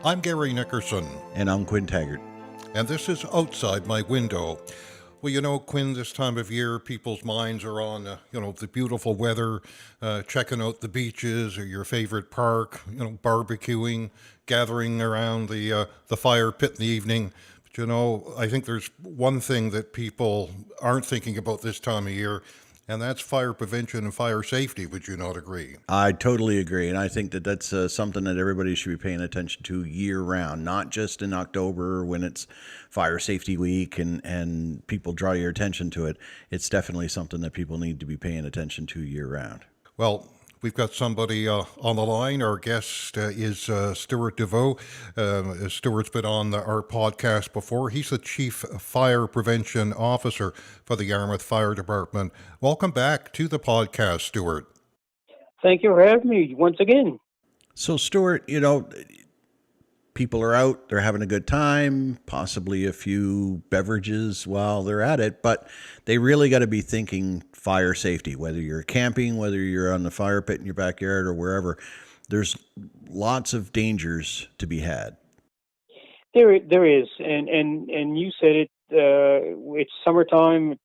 I'm Gary Nickerson, And I'm Quinn Taggart. and this is Outside My Window. Well, Quinn, this time of year, people's minds are on, the beautiful weather, checking out the beaches or your favorite park, barbecuing, gathering around the fire pit in the evening. But, I think there's one thing that people aren't thinking about this time of year, and that's fire prevention and fire safety. Would you not agree? I totally agree. And I think that that's something that everybody should be paying attention to year round, not just in October when it's Fire Safety Week and people draw your attention to it. It's definitely something that people need to be paying attention to year round. Well, we've got somebody on the line. Our guest is Stewart Deveau. Stewart's been on our podcast before. He's the Chief Fire Prevention Officer for the Yarmouth Fire Department. Welcome back to the podcast, Stewart. Thank you for having me once again. So, Stuart, people are out, they're having a good time, possibly a few beverages while they're at it, but they really got to be thinking fire safety, whether you're camping, whether you're on the fire pit in your backyard or wherever. There's lots of dangers to be had. There is, and you said it. It's summertime,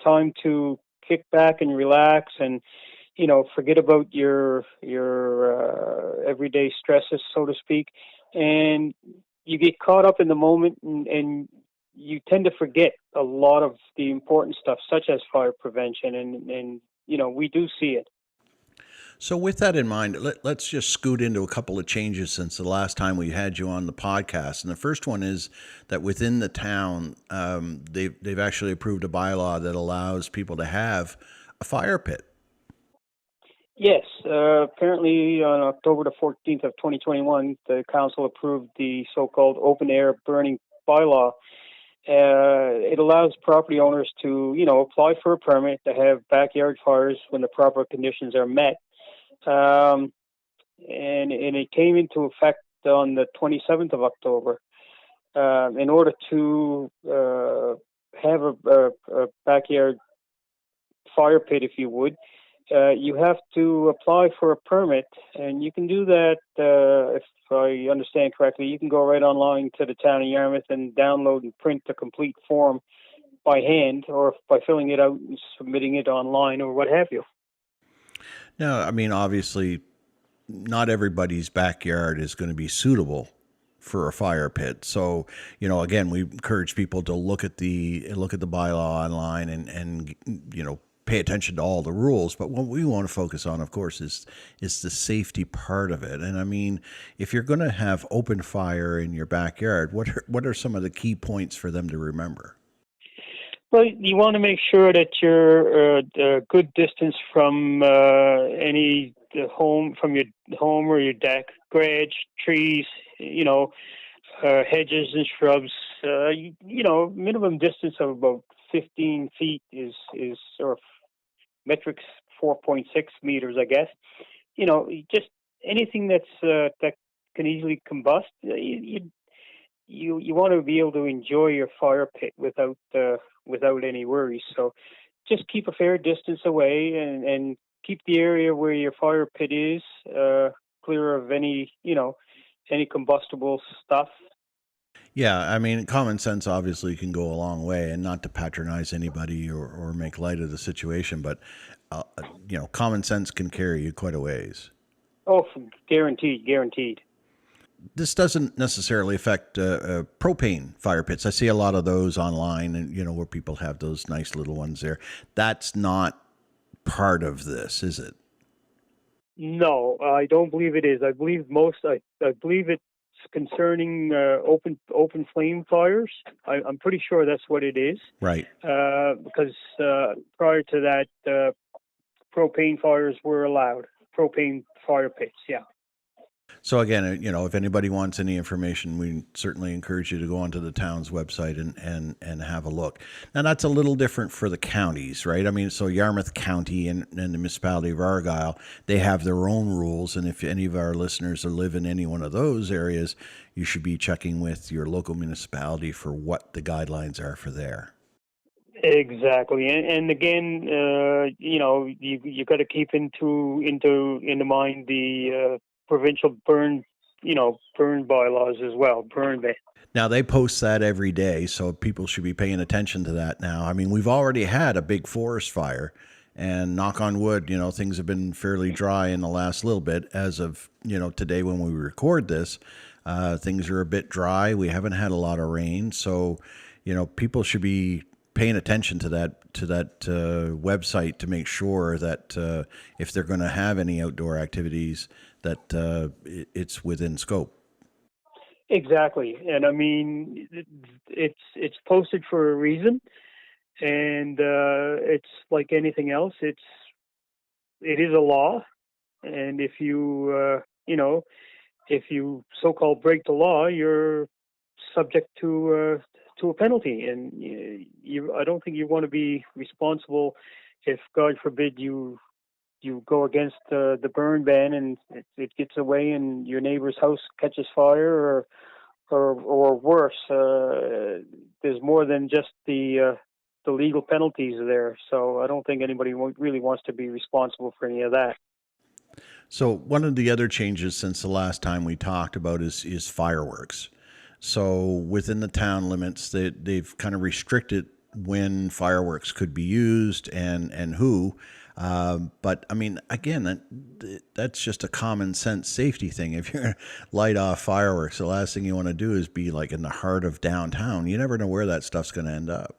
time to kick back and relax, and forget about your everyday stresses, so to speak, and you get caught up in the moment, and you tend to forget a lot of the important stuff, such as fire prevention, and we do see it. So, with that in mind, let's just scoot into a couple of changes since the last time we had you on the podcast. And the first one is that within the town, they've actually approved a bylaw that allows people to have a fire pit. Yes, apparently on October the 14th of 2021, the council approved the so-called open air burning bylaw. It allows property owners to, apply for a permit to have backyard fires when the proper conditions are met. And it came into effect on the 27th of October. In order to have a backyard fire pit, if you would, you have to apply for a permit, and you can do that, if I understand correctly. You can go right online to the town of Yarmouth and download and print the complete form by hand or by filling it out and submitting it online or what have you. Now, I mean, obviously, not everybody's backyard is going to be suitable for a fire pit. So, again, we encourage people to look at the bylaw online and pay attention to all the rules. But what we want to focus on, of course, is the safety part of it. And I mean, if you're going to have open fire in your backyard, what are some of the key points for them to remember? Well, you want to make sure that you're a good distance from from your home or your deck, garage, trees, hedges and shrubs. Minimum distance of about 15 feet is or metrics 4.6 meters, I guess. Just anything that can easily combust. You want to be able to enjoy your fire pit without any worries. So just keep a fair distance away and keep the area where your fire pit is clear of any combustible stuff. Yeah, I mean, common sense obviously can go a long way, and not to patronize anybody or make light of the situation, but common sense can carry you quite a ways. Oh, guaranteed. This doesn't necessarily affect propane fire pits. I see a lot of those online, and where people have those nice little ones there. That's not part of this, is it? No, I don't believe it is. I believe it's concerning open flame fires. I'm pretty sure that's what it is. Right. Because prior to that, propane fires were allowed. Propane fire pits, yeah. So again, if anybody wants any information, we certainly encourage you to go onto the town's website and have a look. Now, that's a little different for the counties, right? I mean, so Yarmouth County and the municipality of Argyll, they have their own rules. And if any of our listeners live in any one of those areas, you should be checking with your local municipality for what the guidelines are for there. Exactly, and again, you got to keep into mind the provincial burn burn bylaws as well, burn ban. Now they post that every day, so people should be paying attention to that now. I mean, we've already had a big forest fire, and knock on wood, things have been fairly dry in the last little bit. As of today, when we record this, things are a bit dry. We haven't had a lot of rain, so people should be paying attention to that website to make sure that if they're going to have any outdoor activities, that it's within scope. Exactly, and I mean, it's posted for a reason, and it's like anything else. It is a law, and if if you so-called break the law, you're subject to a penalty, and I don't think you want to be responsible if, God forbid, you go against the burn ban and it gets away and your neighbor's house catches fire, or worse. There's more than just the legal penalties there. So I don't think anybody really wants to be responsible for any of that. So one of the other changes since the last time we talked about is fireworks. So within the town limits, they've kind of restricted when fireworks could be used and who. But I mean, again, that's just a common sense safety thing. If you're gonna light off fireworks, the last thing you want to do is be like in the heart of downtown. You never know where that stuff's going to end up.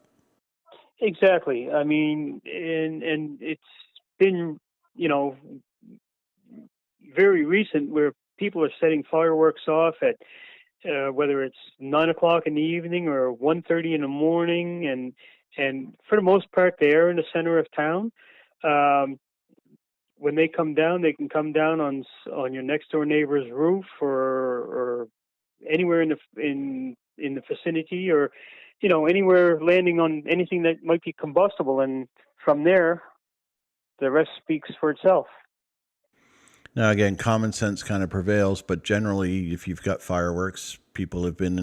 Exactly. I mean, and it's been, you know, very recent where people are setting fireworks off at whether it's 9 o'clock in the evening or 1:30 in the morning, and for the most part, they are in the center of town. Um, when they come down, they can come down on your next door neighbor's roof, or anywhere in the vicinity, or anywhere landing on anything that might be combustible, and from there, the rest speaks for itself. Now, again, common sense kind of prevails, but generally, if you've got fireworks, people have been,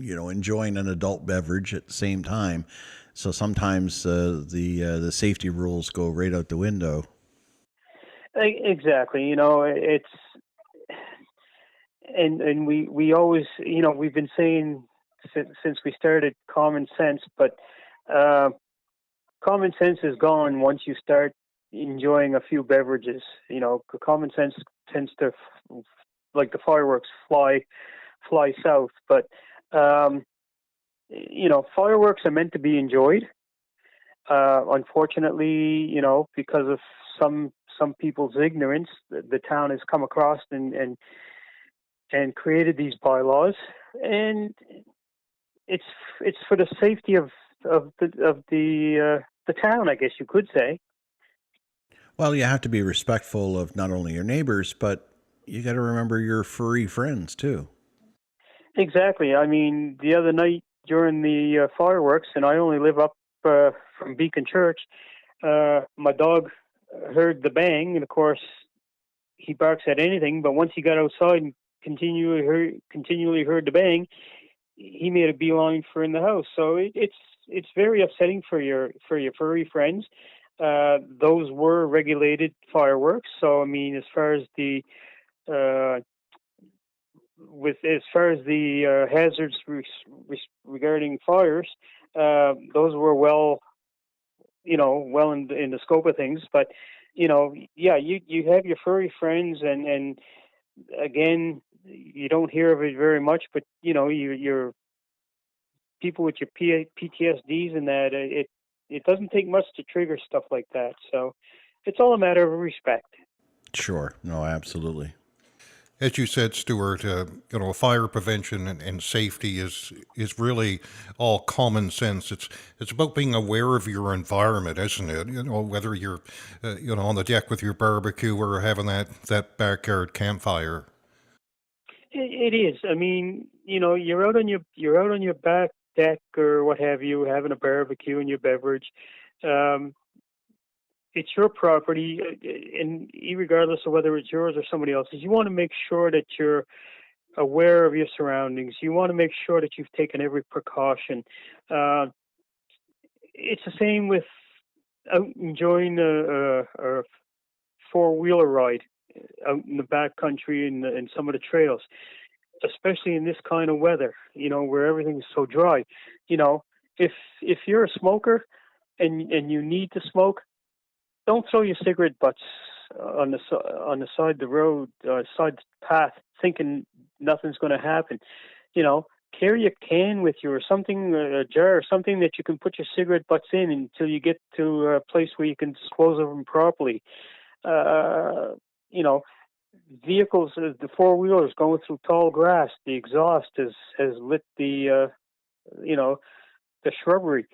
enjoying an adult beverage at the same time. So sometimes the safety rules go right out the window. Exactly. It's and we always, we've been saying since we started common sense, but uh, common sense is gone once you start enjoying a few beverages. Common sense tends to, like the fireworks, fly south. But um, fireworks are meant to be enjoyed. Unfortunately, because of some people's ignorance, the town has come across and created these bylaws, and it's it's for the safety of the town, I guess you could say. Well, you have to be respectful of not only your neighbors, but you got to remember your furry friends too. Exactly. I mean, the other night during the fireworks, and I only live up from Beacon Church. My dog heard the bang, and of course, he barks at anything. But once he got outside and continually heard the bang, he made a beeline for in the house. So it's very upsetting for your furry friends. Those were regulated fireworks. So I mean, uh, as far as the hazards regarding fires, those were well in the scope of things. But yeah, you have your furry friends, and again, you don't hear of it very much, but your people with your PTSDs and that, it doesn't take much to trigger stuff like that. So it's all a matter of respect. Sure. No, absolutely. As you said, Stuart, fire prevention and safety is really all common sense. It's about being aware of your environment, isn't it? Whether you're on the deck with your barbecue or having that backyard campfire. It is. I mean, you're out on your back deck or what have you, having a barbecue and your beverage. Um, it's your property, and regardless of whether it's yours or somebody else's, you want to make sure that you're aware of your surroundings. You want to make sure that you've taken every precaution. Uh, it's the same with out enjoying a four-wheeler ride. out in the back country and in some of the trails, especially in this kind of weather, where everything's so dry. You know, if you're a smoker and you need to smoke, don't throw your cigarette butts on the side of the road, side the path, thinking nothing's going to happen. You know, carry a can with you or something, a jar or something that you can put your cigarette butts in until you get to a place where you can dispose of them properly. Uh, you know, vehicles, the four wheelers going through tall grass, the exhaust has lit you know, the shrubbery.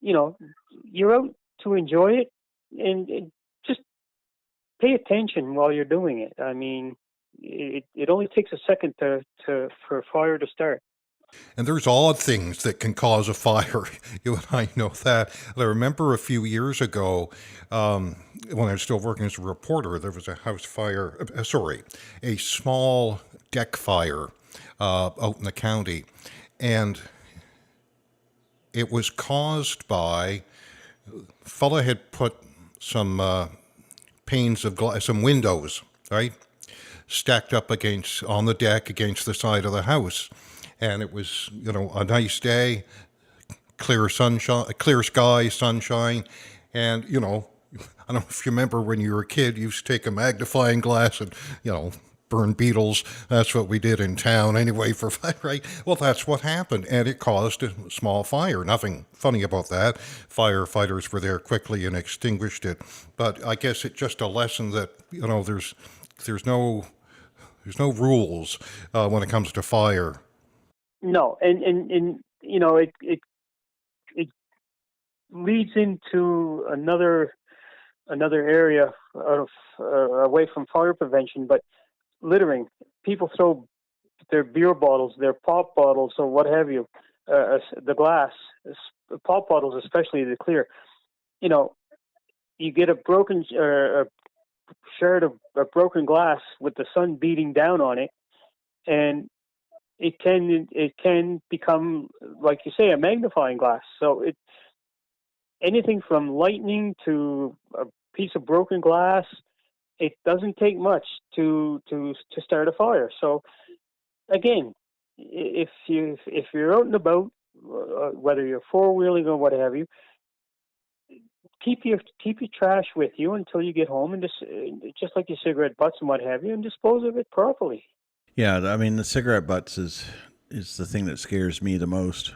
You know, you're out to enjoy it, and just pay attention while you're doing it. I mean, it only takes a second for a fire to start. And there's odd things that can cause a fire. You and I know that. I remember a few years ago, when I was still working as a reporter, there was a house fire, sorry, a small deck fire out in the county. And it was caused by, fella had put some panes of glass, some windows, right? Stacked up against on the deck against the side of the house, and it was a nice day, clear sunshine, clear sky, sunshine, and I don't know if you remember when you were a kid, you used to take a magnifying glass and burn beetles. That's what we did in town anyway for fire, right? Well, that's what happened, and it caused a small fire. Nothing funny about that. Firefighters were there quickly and extinguished it. But I guess it's just a lesson that there's no rules when it comes to fire. No, and it leads into another area of away from fire prevention, but littering. People throw their beer bottles, their pop bottles, or what have you, the glass, pop bottles especially, the clear. You know, you get a broken a shard of broken glass with the sun beating down on it, and it can become, like you say, a magnifying glass. So anything from lightning to a piece of broken glass, it doesn't take much to start a fire. So again, if you're out and about, whether you're four wheeling or what have you, keep your trash with you until you get home, and just like your cigarette butts and what have you, and dispose of it properly. Yeah, I mean the cigarette butts is the thing that scares me the most.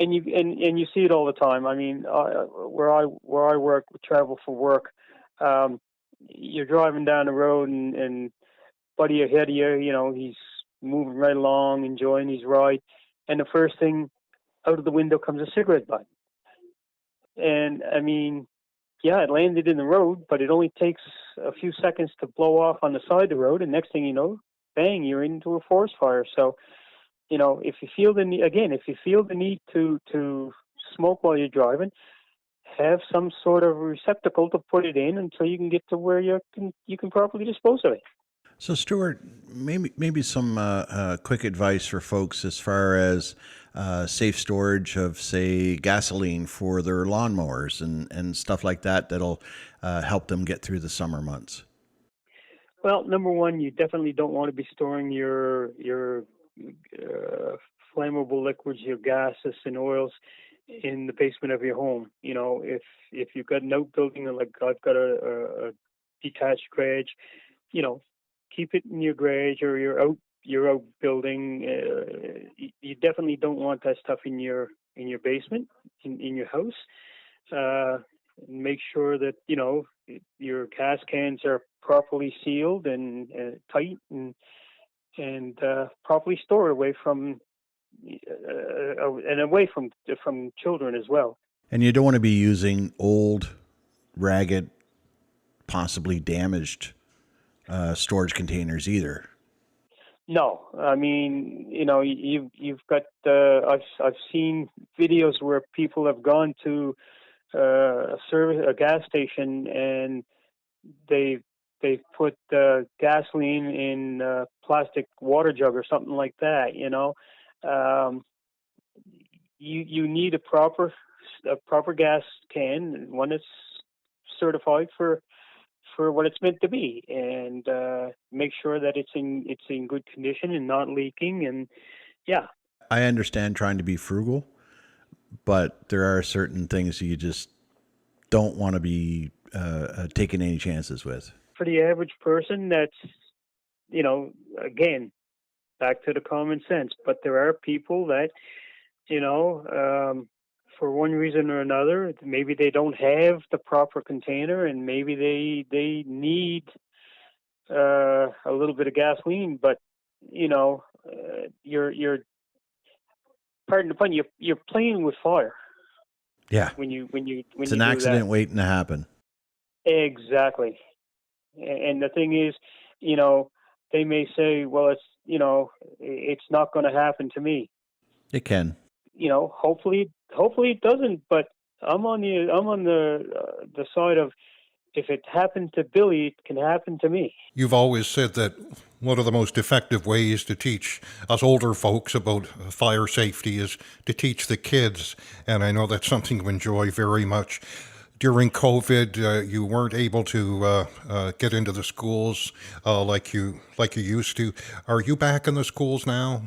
And you see it all the time. I mean, where I work, travel for work. Um, you're driving down the road, and buddy ahead of you, he's moving right along, enjoying his ride, and the first thing out of the window comes a cigarette butt. And I mean, yeah, it landed in the road, but it only takes a few seconds to blow off on the side of the road, and next thing you know, bang, you're into a forest fire. So, if you feel the need, again, if you feel the need to smoke while you're driving, have some sort of receptacle to put it in until you can get to where you can properly dispose of it. So, Stuart, maybe some quick advice for folks as far as safe storage of, say, gasoline for their lawnmowers and stuff like that that'll help them get through the summer months. Well, number one, you definitely don't want to be storing your uh, flammable liquids, your gases and oils, in the basement of your home. If you've got an outbuilding, like I've got a detached garage, you know, keep it in your garage or your outbuilding. You definitely don't want that stuff in your basement, in your house. Uh, Make sure that your gas cans are properly sealed and tight and properly stored away from and away from children as well. And you don't want to be using old, ragged, possibly damaged storage containers either. No, I mean, you've got. I've seen videos where people have gone to a gas station, and they put gasoline in a plastic water jug or something like that. Um, you need a proper gas can, one that's certified for what it's meant to be, and make sure that it's in good condition and not leaking. And yeah, I understand trying to be frugal, but there are certain things you just don't want to be taking any chances with. for the average person, that's, again, back to the common sense. But there are people that, you know, for one reason or another, maybe they don't have the proper container, and maybe they need a little bit of gasoline. But you're pardon the pun, you're playing with fire Yeah, when it's you an do that. accident waiting to happen. Exactly. And the thing is, they may say, well, it's not going to happen to me. It can. Hopefully it doesn't. But I'm on the side of, if it happened to Billy, it can happen to me. You've always said that one of the most effective ways to teach us older folks about fire safety is to teach the kids, and I know that's something you enjoy very much. During COVID, you weren't able to get into the schools like you used to. Are you back in the schools now?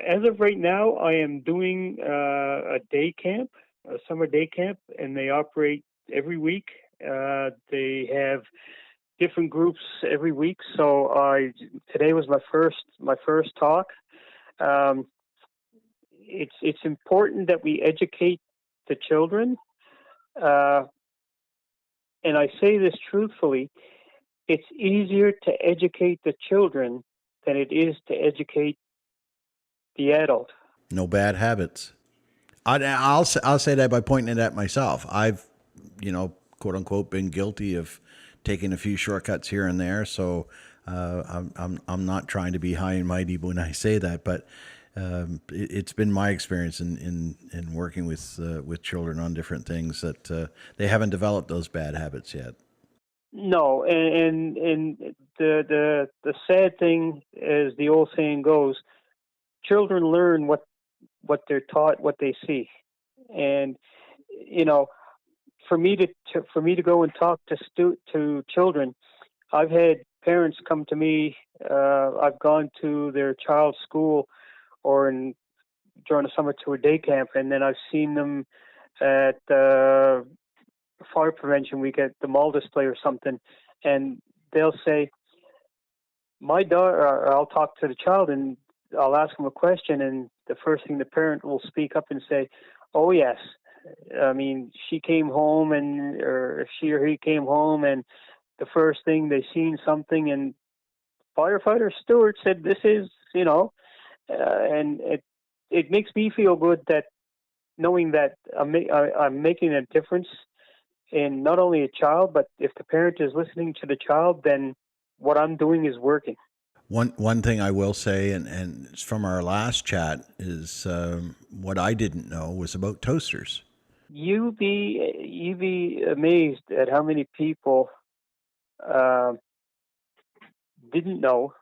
As of right now, I am doing a day camp, a summer day camp, and they operate every week. They have different groups every week. So today was my first talk. Um, it's important that we educate the children, uh, and I say this truthfully. It's easier to educate the children than it is to educate the adult. No bad habits. I'll say that by pointing it at myself. I've, quote unquote, been guilty of taking a few shortcuts here and there. So I'm not trying to be high and mighty when I say that, but it's been my experience in working with children on different things that they haven't developed those bad habits yet. No, and the sad thing, as the old saying goes, children learn what they're taught, what they see. And you know, for me to go and talk to children, I've had parents come to me. I've gone to their child's school, or during the summer to a day camp, and then I've seen them at fire prevention week at the mall display or something, and they'll say, "My daughter," or I'll talk to the child and I'll ask them a question, and the first thing the parent will speak up and say, "Oh yes, I mean, she came home, or she or he came home, and the first thing they seen something, and firefighter Stewart said this is, and it makes me feel good that knowing that I'm making a difference in not only a child, but if the parent is listening to the child, then what I'm doing is working." One thing I will say, and it's from our last chat, is what I didn't know was about toasters. You'd be amazed at how many people uh, didn't know,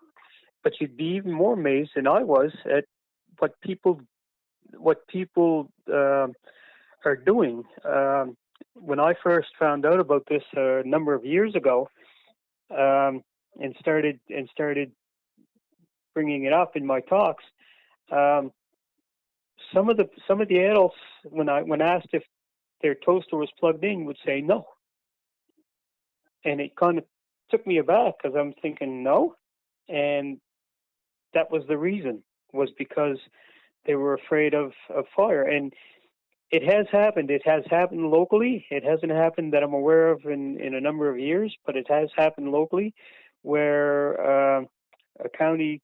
but you'd be even more amazed than I was at what people are doing. When I first found out about this a number of years ago, and started bringing it up in my talks, um, some of the adults, when asked if their toaster was plugged in, would say no, and it kind of took me aback because I'm thinking no, and that was the reason, was because they were afraid of fire. And it has happened. It has happened locally. It hasn't happened that I'm aware of in a number of years, but it has happened locally, where a family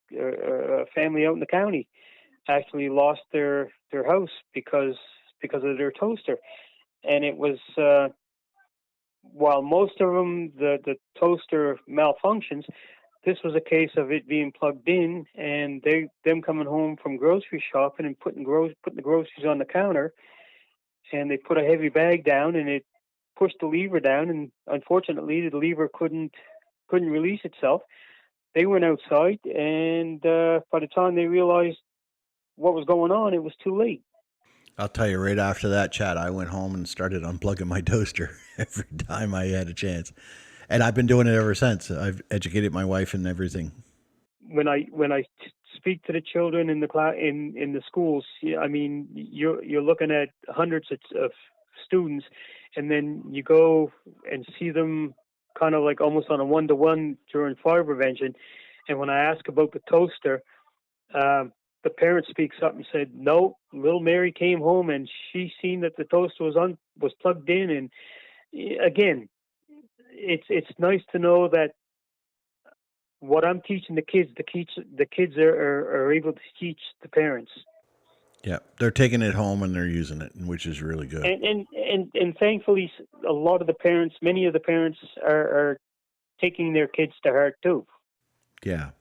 out in the county actually lost their house because of their toaster. And it was, while most of them, the toaster malfunctions, this was a case of it being plugged in, and them coming home from grocery shopping and putting the groceries on the counter, and they put a heavy bag down, and it pushed the lever down, and unfortunately the lever couldn't release itself. They went outside, and by the time they realized what was going on, it was too late. I'll tell you, right after that chat, I went home and started unplugging my toaster every time I had a chance. And I've been doing it ever since. I've educated my wife and everything. When I speak to the children in the class in the schools, yeah, I mean, you're looking at hundreds of students, and then you go and see them kind of like almost on a one-to-one during fire prevention. And when I ask about the toaster, the parent speaks up and said, "No, little Mary came home and she seen that the toaster was plugged in." And again, it's nice to know that what I'm teaching the kids are able to teach the parents. Yeah, they're taking it home and they're using it, which is really good. And thankfully, a lot of the parents, many of the parents are taking their kids to heart too. Yeah.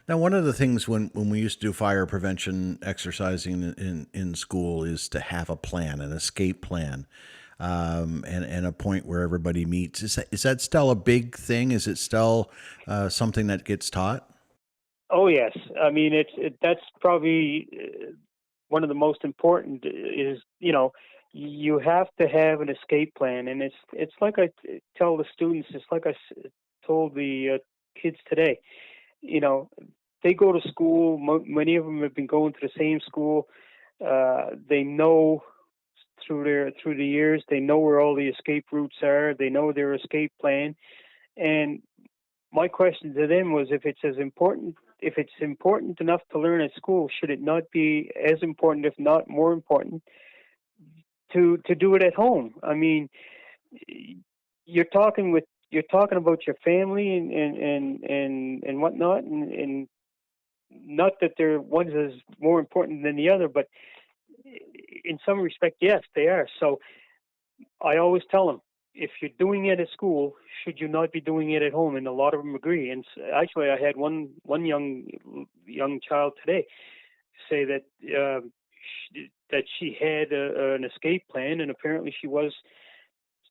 Now, one of the things when we used to do fire prevention exercising in school is to have a plan, an escape plan, and a point where everybody meets. Is that still a big thing? Is it still something that gets taught? Oh yes, I mean that's probably one of the most important. Is you have to have an escape plan, and it's like I tell the students. It's like told the kids today. You know, they go to school. Many of them have been going to the same school. They know through the years. They know where all the escape routes are. They know their escape plan. And my question to them was, if it's important enough to learn at school, should it not be as important, if not more important, to do it at home? I mean, you're talking about your family and whatnot, and not that they're one's is more important than the other, but in some respect, yes, they are. So I always tell them, if you're doing it at school, should you not be doing it at home? And a lot of them agree. And actually, I had one young child today say that that she had an escape plan, and apparently she was.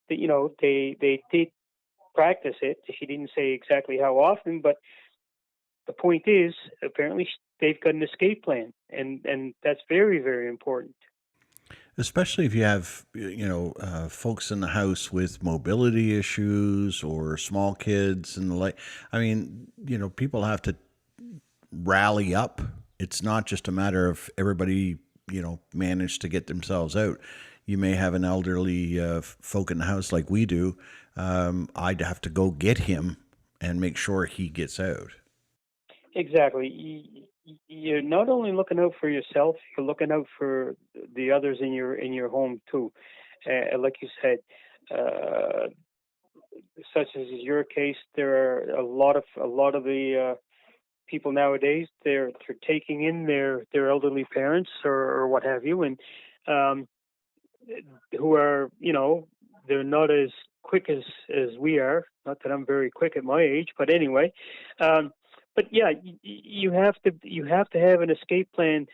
They did practice it. She didn't say exactly how often, but the point is, apparently they've got an escape plan, and that's very, very important. Especially if you have, folks in the house with mobility issues or small kids and the like. I mean, people have to rally up. It's not just a matter of everybody, manage to get themselves out. You may have an elderly folk in the house like we do. I'd have to go get him and make sure he gets out. Exactly. You're not only looking out for yourself, you're looking out for the others in your home too. Like you said, uh, such as is your case, there are a lot of the people nowadays. They're taking in their elderly parents or what have you, and um, who are they're not as quick as we are. Not that I'm very quick at my age, but anyway. Um, but yeah, you have to have an escape plan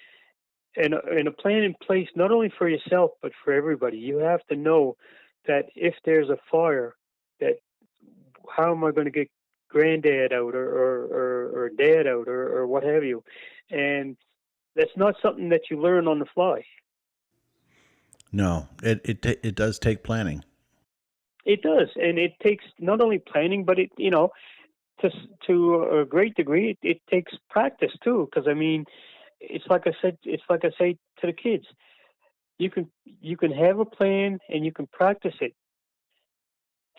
and a plan in place not only for yourself but for everybody. You have to know that if there's a fire, that how am I going to get granddad out or dad out or what have you, and that's not something that you learn on the fly. No, it does take planning. It does, and it takes not only planning, but to a great degree, it takes practice too. Because I mean, it's like I say to the kids, you can have a plan and you can practice it.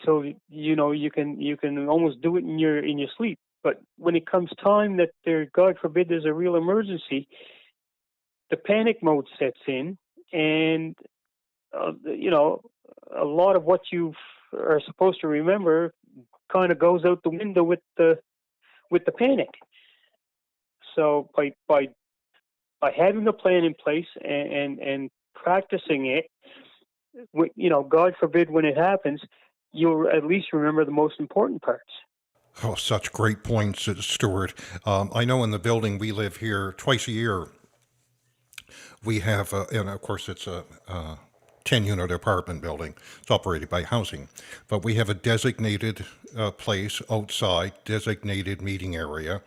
So you can almost do it in your sleep. But when it comes time that there, God forbid, there's a real emergency, the panic mode sets in, and you know, a lot of what you are supposed to remember kind of goes out the window with the panic. So by having a plan in place and practicing it, God forbid when it happens, you'll at least remember the most important parts. Oh, such great points, Stuart. I know in the building we live here twice a year, we have, and of course it's a 10-unit apartment building. It's operated by housing. But we have a designated place outside, designated meeting area.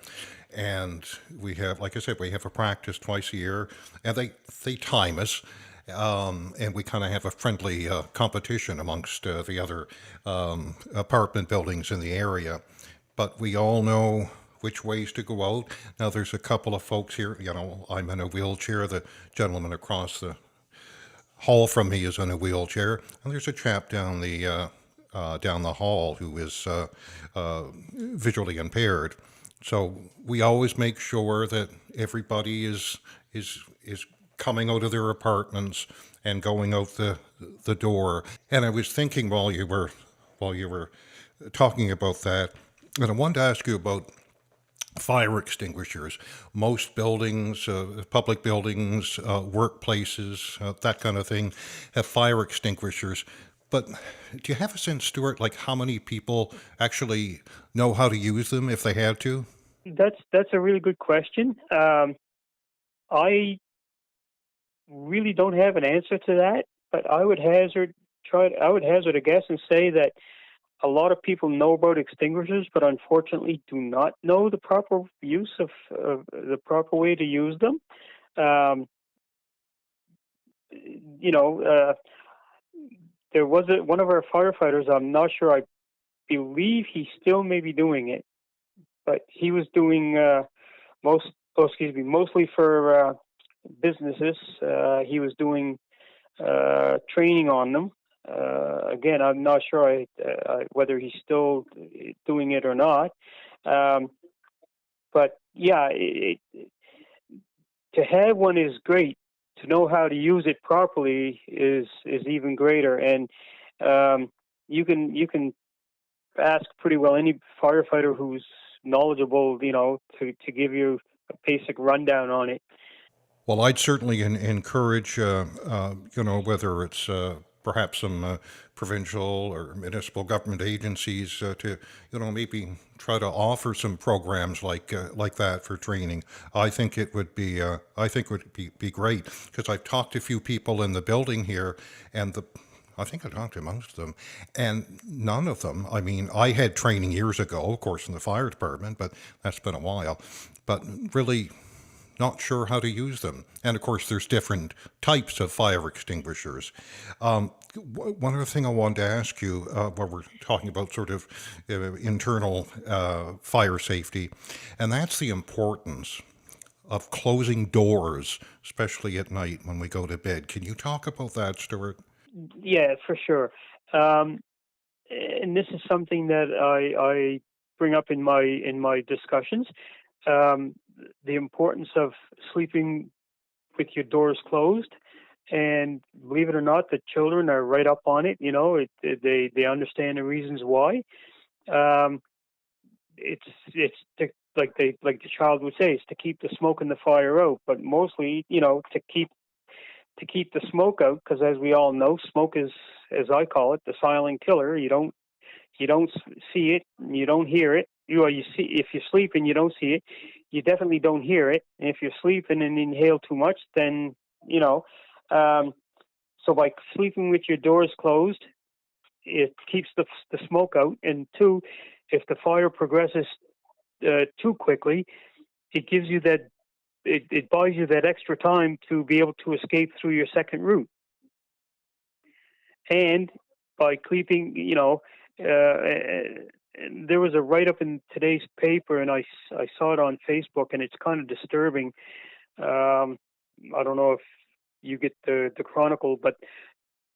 And we have, like I said, we have a practice twice a year, and they time us. and we kind of have a friendly competition amongst the other apartment buildings in the area. But we all know which ways to go out. Now, there's a couple of folks here. I'm in a wheelchair. The gentleman across the hall from me is in a wheelchair, and there's a chap down the hall who is visually impaired. So we always make sure that everybody is coming out of their apartments and going out the door. And I was thinking while you were talking about that, and I wanted to ask you about fire extinguishers. Most buildings, public buildings, workplaces, that kind of thing, have fire extinguishers. But do you have a sense, Stuart, like how many people actually know how to use them if they had to? That's a really good question. I really don't have an answer to that, but I would hazard a guess and say that a lot of people know about extinguishers, but unfortunately do not know the proper use of the proper way to use them. Um, you know, there was one of our firefighters. I'm not sure. I believe he still may be doing it, but he was doing mostly for businesses. He was doing training on them. Again, I'm not sure whether he's still doing it or not. Um, but yeah, to have one is great. To know how to use it properly is even greater. And you can ask pretty well any firefighter who's knowledgeable, to give you a basic rundown on it. Well, I'd certainly encourage, whether it's perhaps some provincial or municipal government agencies to, maybe try to offer some programs like that for training. I think it would be great because I've talked to a few people in the building here, and I think I talked to most of them, and none of them. I mean, I had training years ago, of course, in the fire department, but that's been a while. But really, not sure how to use them. And of course, there's different types of fire extinguishers. One other thing I wanted to ask you, while we're talking about sort of internal fire safety, and that's the importance of closing doors, especially at night when we go to bed. Can you talk about that, Stuart? Yeah, for sure. Um, and this is something that I bring up in my discussions. Um, the importance of sleeping with your doors closed, and believe it or not, the children are right up on it. They understand the reasons why. Um, it's like the child would say, it's to keep the smoke and the fire out, but mostly, to keep the smoke out, because as we all know, smoke is, as I call it, the silent killer. You don't see it, you don't hear it. You see, if you sleep and you don't see it, you definitely don't hear it. And if you're sleeping and inhale too much, then you know. Um, so by sleeping with your doors closed, it keeps the smoke out. And two, if the fire progresses too quickly, it gives you that it buys you that extra time to be able to escape through your second route. And by keeping, and there was a write up in today's paper, and I saw it on Facebook, and it's kind of disturbing. Um, I don't know if you get the Chronicle, but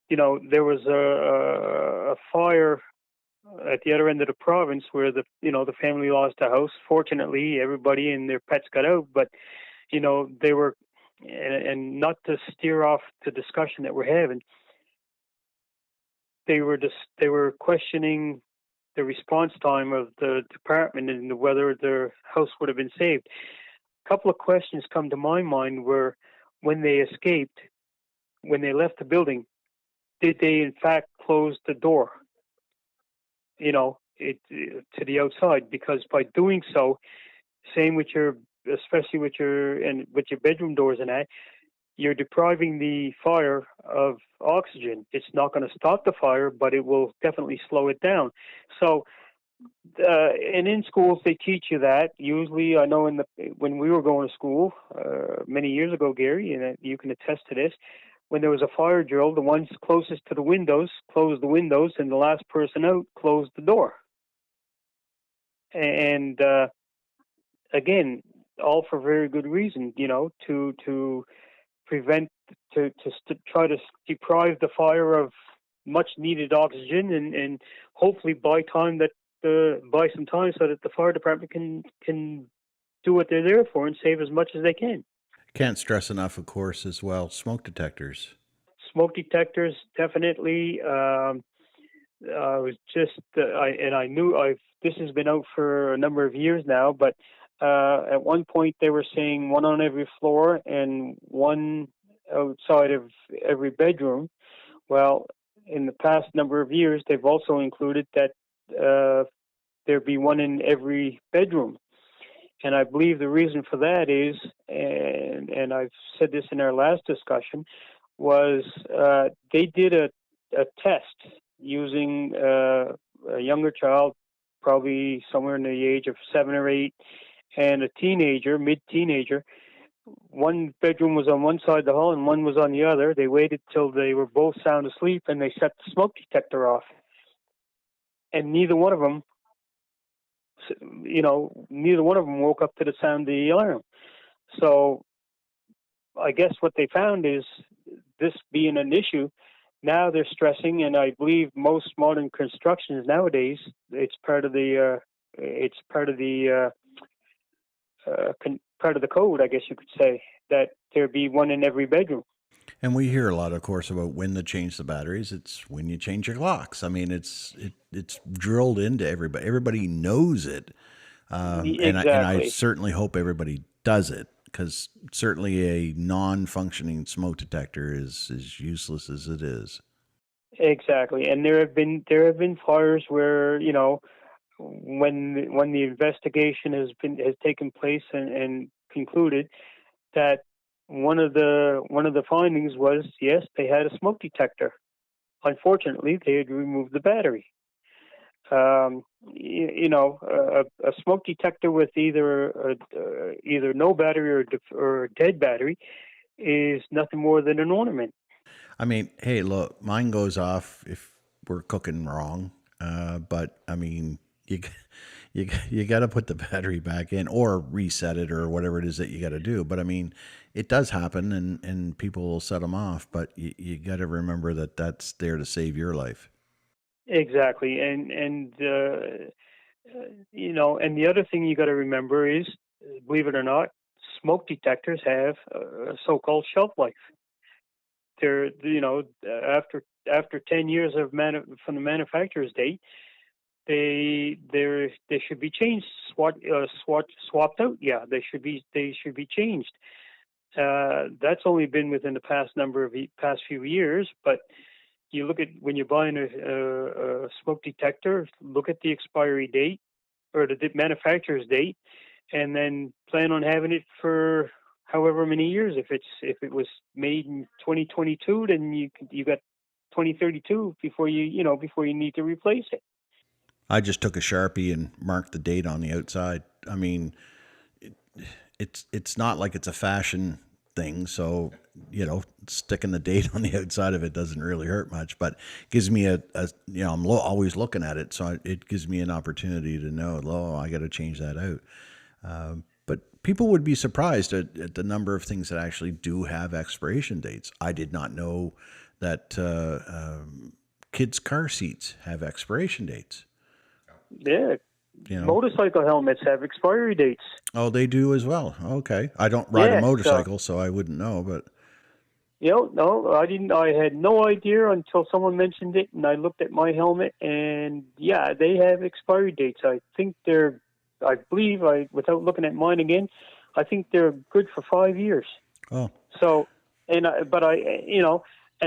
there was a fire at the other end of the province where the family lost a house. Fortunately, everybody and their pets got out, but they were, and not to steer off the discussion that we're having, they were questioning the response time of the department and whether their house would have been saved. A couple of questions come to my mind were, when they escaped, when they left the building, did they in fact close the door? To the outside, because by doing so, same with especially with your bedroom doors and that, you're depriving the fire of oxygen. It's not going to stop the fire, but it will definitely slow it down. So, and in schools they teach you that. Usually, I know when we were going to school many years ago, Gary, and you can attest to this. when there was a fire drill, the ones closest to the windows closed the windows, and the last person out closed the door. And again, all for very good reason, to prevent, try to deprive the fire of much needed oxygen, and hopefully buy some time so that the fire department can do what they're there for and save as much as they can. Can't stress enough, of course, as well, smoke detectors. Smoke detectors, definitely. I was just, I knew this has been out for a number of years now, but at one point they were saying one on every floor and one outside of every bedroom. Well, in the past number of years, they've also included that there be one in every bedroom. And I believe the reason for that is, and I've said this in our last discussion, was they did a test using a younger child, probably somewhere in the age of 7 or 8, and a teenager, mid-teenager. One bedroom was on one side of the hall and one was on the other. They waited till they were both sound asleep and they set the smoke detector off. And neither one of them woke up to the sound of the alarm. So I guess what they found is, this being an issue, now they're stressing, and I believe most modern constructions nowadays, it's part of the code, I guess you could say, that there be one in every bedroom. And we hear a lot, of course, about when to change the batteries. It's when you change your locks. I mean, it's drilled into everybody. Everybody knows it, Exactly. and I certainly hope everybody does it, because certainly a non-functioning smoke detector is as useless as it is. Exactly, and there have been fires where, when the investigation has taken place and concluded that one of the findings was, yes, they had a smoke detector. Unfortunately, they had removed the battery. A smoke detector with either no battery or a dead battery is nothing more than an ornament. I mean, hey, look, mine goes off if we're cooking wrong, but I mean, you got to put the battery back in or reset it or whatever it is that you got to do. But I mean, it does happen, and people will set them off. But you got to remember that that's there to save your life. Exactly, and and the other thing you got to remember is, believe it or not, smoke detectors have a so-called shelf life. They're, after 10 years from the manufacturer's date, they should be changed, swapped out. Yeah, they should be changed. That's only been within the past few years, but you look at, when you're buying a smoke detector, look at the expiry date or the manufacturer's date, and then plan on having it for however many years. If it was made in 2022, then you got 2032 before you need to replace it. I just took a Sharpie and marked the date on the outside. I mean, it's not like it's a fashion thing, so sticking the date on the outside of it doesn't really hurt much, but gives me I'm always looking at it, so it gives me an opportunity to know, I got to change that out. But people would be surprised at the number of things that actually do have expiration dates. I did not know that kids' car seats have expiration dates. Yeah. Motorcycle helmets have expiry dates. Oh, they do as well. Okay. I don't ride a motorcycle, so I wouldn't know, but no, I didn't. I had no idea until someone mentioned it, and I looked at my helmet, and yeah, they have expiry dates. I believe, without looking at mine again, I think they're good for 5 years. Oh. So, and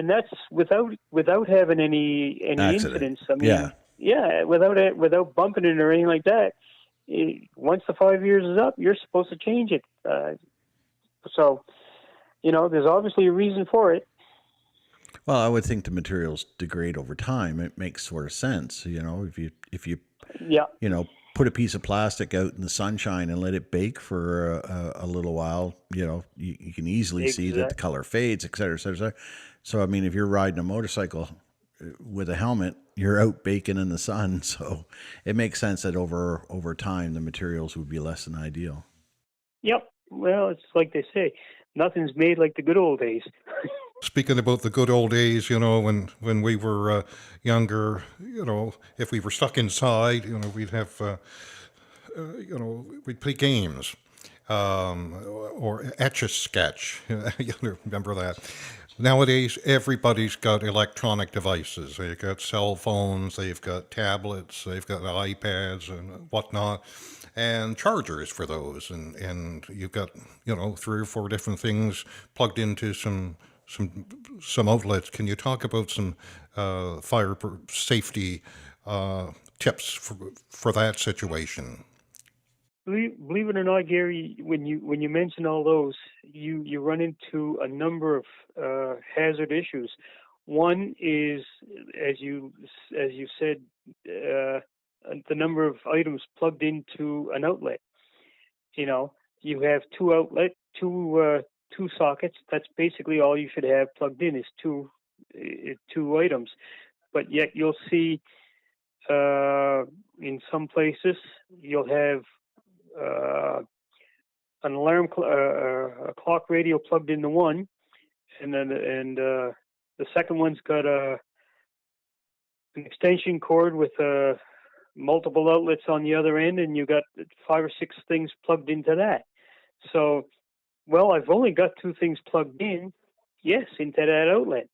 that's without having any incidents. I mean, yeah, without bumping it or anything like that. Once the 5 years is up, you're supposed to change it. So, there's obviously a reason for it. Well, I would think the materials degrade over time. It makes sort of sense, if you put a piece of plastic out in the sunshine and let it bake for a little while, you can easily see that the Exact. color fades, et cetera, et cetera, et cetera. So, I mean, if you're riding a motorcycle with a helmet, you're out baking in the sun. So it makes sense that over time, the materials would be less than ideal. Yep. Well, it's like they say, nothing's made like the good old days. Speaking about the good old days, when we were younger, if we were stuck inside, we'd have, we'd play games, or etch a sketch. You remember that? Nowadays, everybody's got electronic devices. They've got cell phones, they've got tablets, they've got iPads and whatnot, and chargers for those. And you've got, 3 or 4 different things plugged into some some outlets. Can you talk about some safety tips for that situation? Believe it or not, Gary, when you mention all those, you run into a number of hazard issues. One is, as you said, the number of items plugged into an outlet. You know, you have two sockets. That's basically all you should have plugged in is two items. But yet you'll see in some places you'll have uh, an a clock radio plugged into one, and the second one's got an extension cord with multiple outlets on the other end, and you got 5 or 6 things plugged into that. So, well, I've only got 2 things plugged in, yes, into that outlet,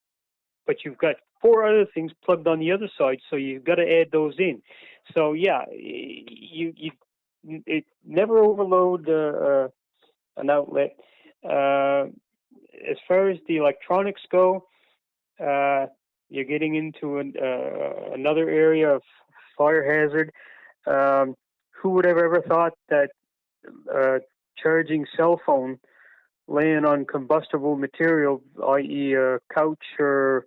but you've got 4 other things plugged on the other side, so you've got to add those in. So, yeah, it never overload an outlet. As far as the electronics go, uh, you're getting into another area of fire hazard. Who would have ever thought that uh, charging cell phone laying on combustible material, i.e., a couch or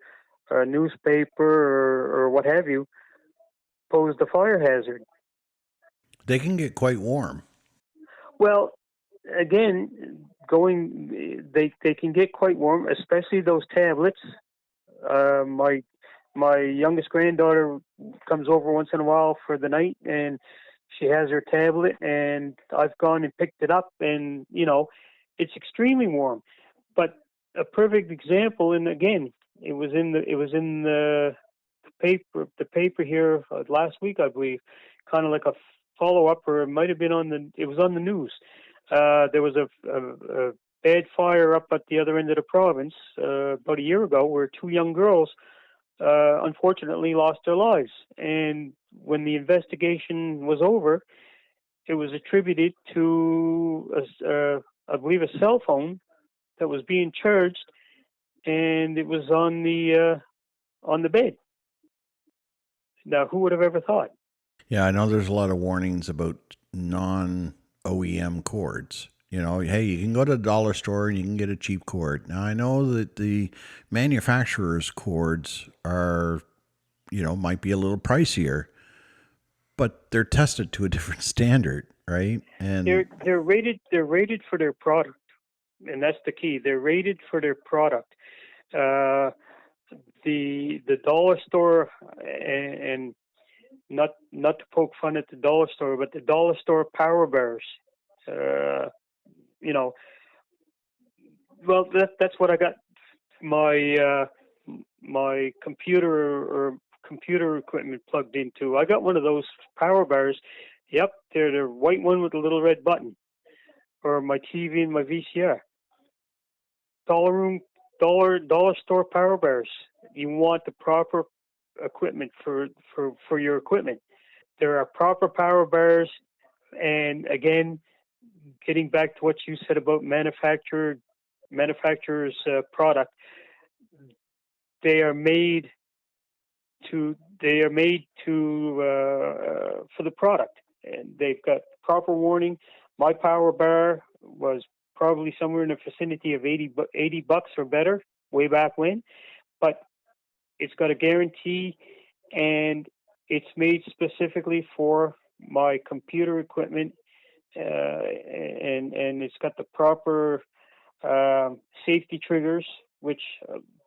a newspaper or what have you, posed a fire hazard? They can get quite warm. Well, again, they can get quite warm, especially those tablets. My youngest granddaughter comes over once in a while for the night, and she has her tablet, and I've gone and picked it up, and it's extremely warm. But a perfect example, and again, it was in the paper here last week, I believe, kind of like a follow up, or it might have been it was on the news. There was a bad fire up at the other end of the province about a year ago, where 2 young girls unfortunately lost their lives. And when the investigation was over, it was attributed to, I believe, a cell phone that was being charged, and it was on the bed. Now, who would have ever thought? Yeah, I know there's a lot of warnings about non OEM cords. Hey, you can go to the dollar store and you can get a cheap cord. Now, I know that the manufacturer's cords are, might be a little pricier, but they're tested to a different standard, right? And They're rated for their product, and that's the key. They're rated for their product. Uh, the dollar store, and not to poke fun at the dollar store, but the dollar store power bars. Uh, you know, well, that's what I got my computer or computer equipment plugged into. I got one of those power bars. Yep, they're the white one with the little red button, or my TV and my VCR. Dollar store power bars. You want the proper equipment for your equipment. There are proper power bars, and again, getting back to what you said about manufacturer's product, they are made to for the product, and they've got proper warning. My power bar was probably somewhere in the vicinity of 80 bucks or better way back when, but it's got a guarantee, and it's made specifically for my computer equipment, and it's got the proper safety triggers, which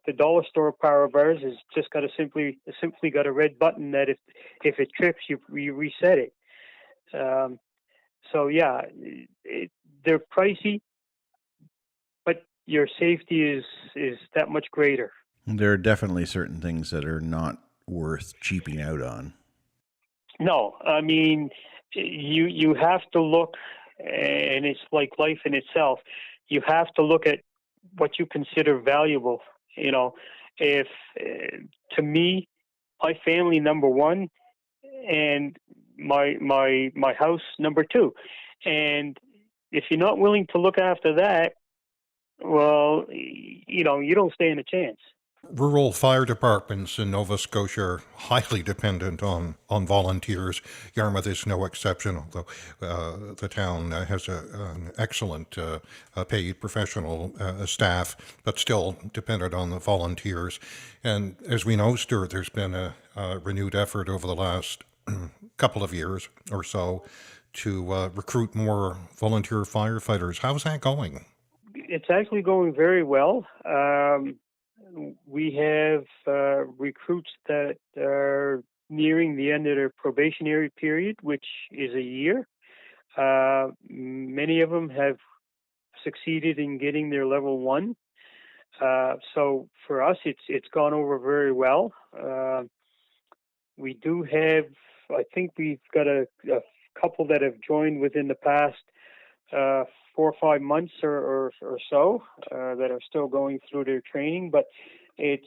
the dollar store power bars is just got to simply got a red button that if it trips, you reset it. So yeah, they're pricey, but your safety is that much greater. There are definitely certain things that are not worth cheaping out on. No, I mean, you have to look, and it's like life in itself. You have to look at what you consider valuable. You know, if to me, my family number one, and my house number two, and if you're not willing to look after that, well, you don't stand a chance. Rural fire departments in Nova Scotia are highly dependent on volunteers. Yarmouth is no exception, although the town has an excellent paid professional staff, but still dependent on the volunteers. And as we know, Stuart, there's been a renewed effort over the last couple of years or so to recruit more volunteer firefighters. How's that going? It's actually going very well. We have recruits that are nearing the end of their probationary period, which is a year. Many of them have succeeded in getting their level one. So for us, it's gone over very well. We do have, I think we've got a couple that have joined within the past 4 or 5 months or so that are still going through their training, but it's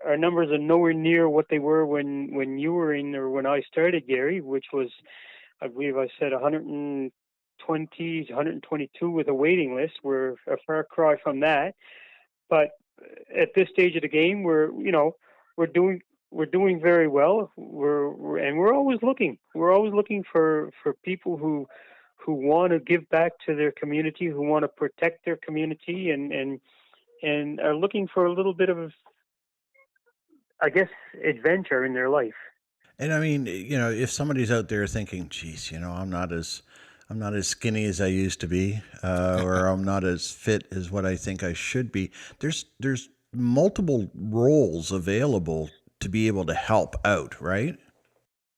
our numbers are nowhere near what they were when you were in or when I started, Gary, which was, I believe I said 120, 122 with a waiting list. We're a far cry from that, but at this stage of the game, we're doing very well. We're always looking. We're always looking for people who want to give back to their community, who want to protect their community, and are looking for a little bit of, I guess, adventure in their life. And I mean, if somebody's out there thinking, "Geez, I'm not as skinny as I used to be, or I'm not as fit as what I think I should be," there's multiple roles available to be able to help out, right?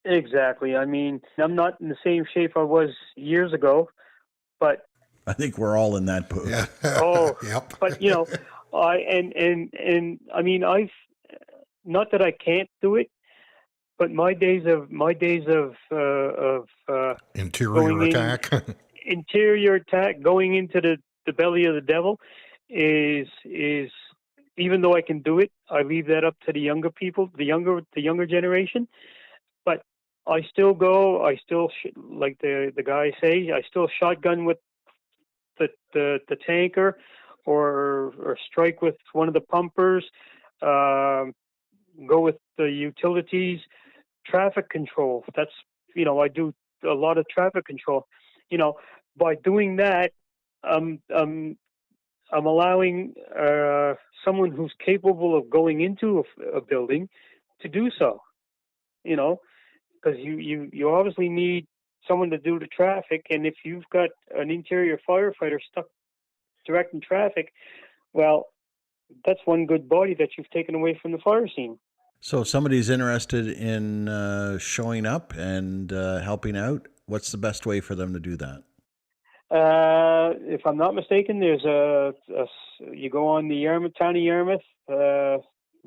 Exactly. I mean, I'm not in the same shape I was years ago, but I think we're all in that boat. Yeah. oh, Yep. but and I mean, I've not that I can't do it, but my days of Interior going in attack. interior attack, going into the belly of the devil, is even though I can do it, I leave that up to the younger people, the younger generation. But I still go. I still like the guys say. I still shotgun with the tanker, or strike with one of the pumpers. Go with the utilities, traffic control. That's I do a lot of traffic control. By doing that, I'm allowing someone who's capable of going into a building to do so. Because you obviously need someone to do the traffic, and if you've got an interior firefighter stuck directing traffic, well, that's one good body that you've taken away from the fire scene. So if somebody's interested in showing up and helping out, what's the best way for them to do that? If I'm not mistaken, there's you go on the Town of Yarmouth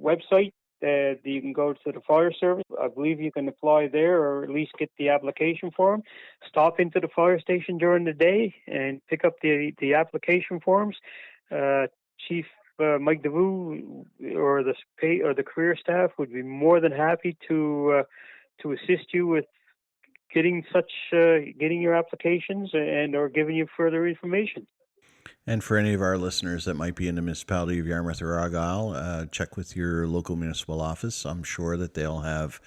website. You can go to the fire service. I believe you can apply there, or at least get the application form. Stop into the fire station during the day and pick up the application forms. Chief Mike Deveau or the career staff would be more than happy to assist you with getting your applications and or giving you further information. And for any of our listeners that might be in the municipality of Yarmouth or Argyll, check with your local municipal office. I'm sure that they'll have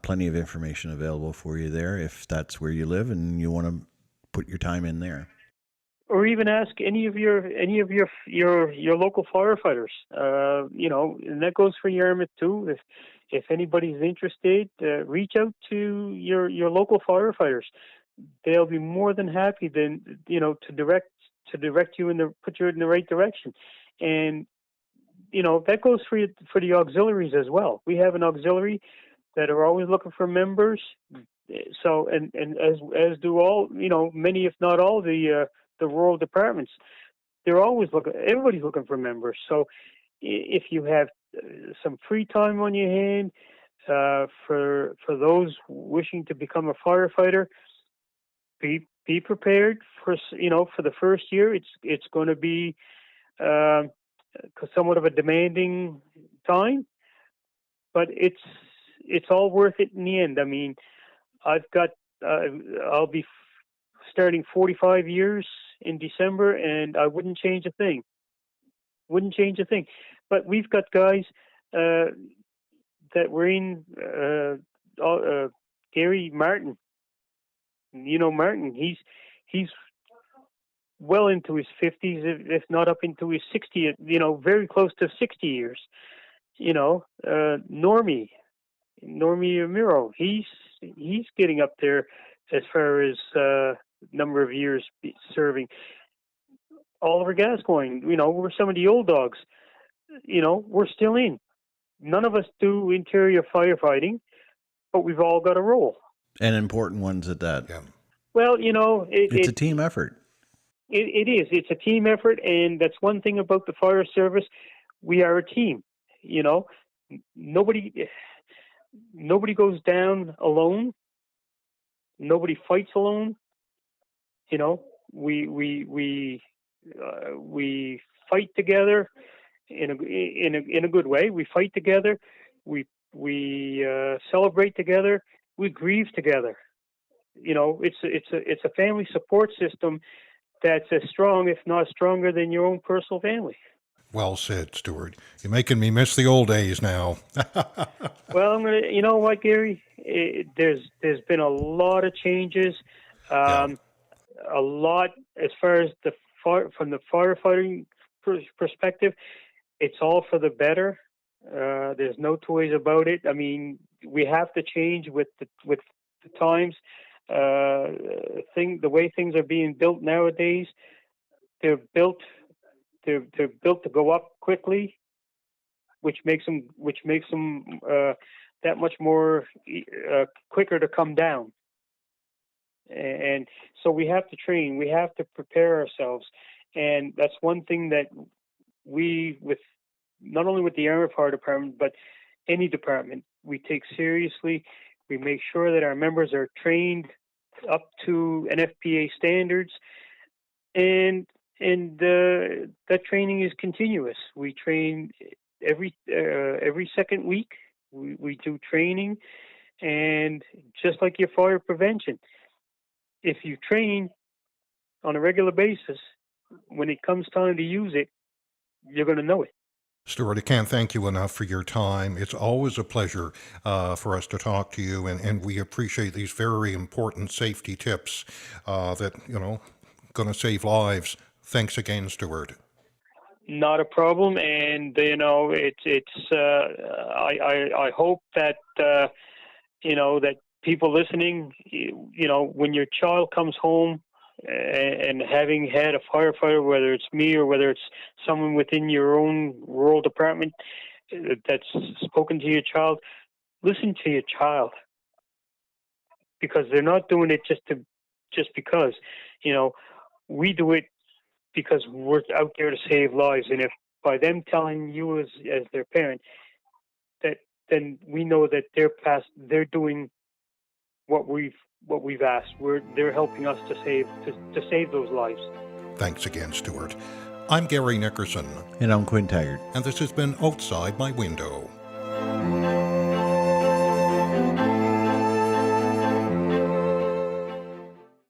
plenty of information available for you there if that's where you live and you want to put your time in there. Or even ask any of your local firefighters. And that goes for Yarmouth too. if anybody's interested, reach out to your local firefighters. They'll be more than happy to direct you put you in the right direction. And that goes for the auxiliaries as well. We have an auxiliary that are always looking for members. So and as do all, many if not all the rural departments. They're always looking. Everybody's looking for members. So if you have some free time on your hand, for those wishing to become a firefighter, be prepared for the first year. It's going to be somewhat of a demanding time, but it's all worth it in the end. I mean, I'll be starting 45 years in December, and I wouldn't change a thing. But we've got guys that were in Gary Martin. Martin. He's well into his 50s, if not up into his 60. Very close to 60 years. Normie Amiro. He's getting up there as far as number of years serving. Oliver Gascoigne. We're some of the old dogs. We're still in. None of us do interior firefighting, but we've all got a role. And important ones at that. Yeah. Well, it's a team effort. It is. It's a team effort, and that's one thing about the fire service. We are a team. Nobody goes down alone. Nobody fights alone. We fight together in a good way. We fight together. We celebrate together. We grieve together. It's a family support system that's as strong, if not stronger, than your own personal family. Well said, Stewart. You're making me miss the old days now. Well, I'm gonna. You know what, Gary? There's been a lot of changes. A lot as far as from the firefighting perspective. It's all for the better. There's no two ways about it. I mean, we have to change with the times. The way things are being built nowadays, they're built to go up quickly, which makes them that much more quicker to come down. And so we have to train, we have to prepare ourselves, and that's one thing that with not only with the Armored Fire Department, but any department, we take seriously. We make sure that our members are trained up to NFPA standards, and that training is continuous. We train every second week. We do training, and just like your fire prevention, if you train on a regular basis, when it comes time to use it, you're going to know it. Stewart, I can't thank you enough for your time. It's always a pleasure for us to talk to you, and we appreciate these very important safety tips that, going to save lives. Thanks again, Stewart. Not a problem, and I hope that that people listening, when your child comes home and having had a firefighter, whether it's me or whether it's someone within your own rural department that's spoken to your child, listen to your child, because they're not doing it just because. We do it because we're out there to save lives, and if by them telling you as their parent, then we know that they're doing what we've asked. They're helping us to save those lives. Thanks again, Stewart. I'm Gary Nickerson. And I'm Quinn Taggart. And this has been Outside My Window.